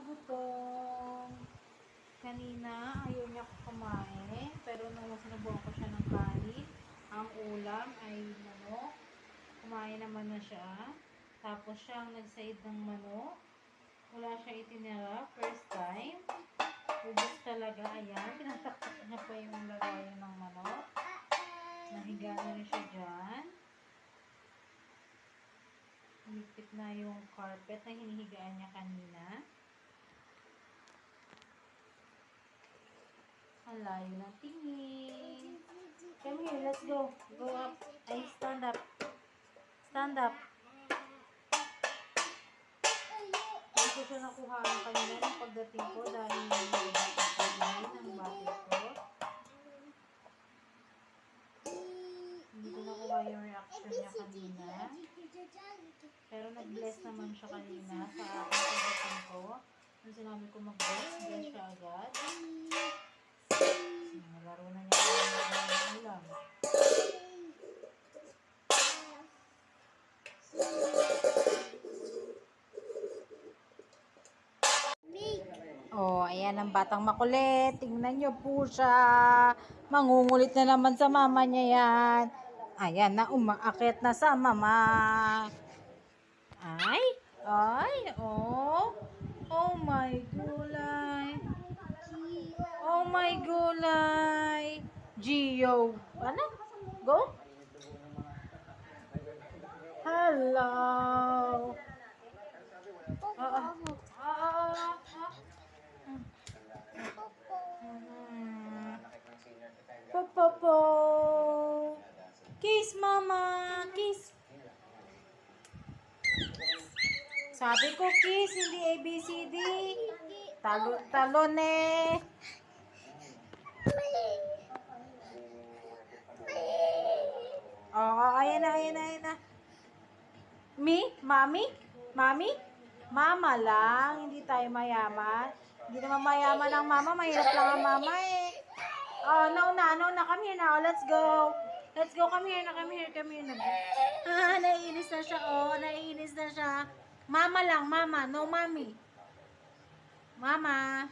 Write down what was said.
gutom. Kanina, ayaw niya kumain. Pero nung sinubukan ko siya ng kanin, ang ulam ay manok. Kumain naman na siya. Tapos siyang nag-side ng manok. Wala siya itinira. First time. Ubus talaga. Ayan. Pinataktak niya pa yung lagayan ng manok. Nahiga na rin siya dyan. Higpit na yung carpet na hinihigaan niya kanina. Ang layo ng tingin. Come here, let's go. Go up. Ay, stand up. Stand up. Hindi ko siya nakuha ng kanina ng pagdating ko dahil nag-pagkain ng battery ko. Hindi ko nakuha yung reaction niya kanina. Pero nag-bless naman siya kanina sa aking pagdating ko. Nung sinabi ko mag-bless, bless siya agad. Nalaro na niya ng ulam. Oh, ayan ang batang makulit. Tingnan niyo po siya. Mangungulit na naman sa mama niya yan. Ayan na, umaakit na sa mama. Ay, oh. Oh my gulay. Oh my gulay. Gio. Ano? Go? Hello. Popopo. Kiss, mama. Kiss. Sabi ko kiss, hindi ABCD. Talon eh. Oh, ayan na. Mami? Mami? Mama lang, hindi tayo mayaman. Hindi naman mayaman ang mama, mahirap lang ang mama eh. Oh, no na, come here now, let's go. Let's go, come here na. Naiinis na siya, naiinis na siya. Mama lang, mama, no mommy. Mama.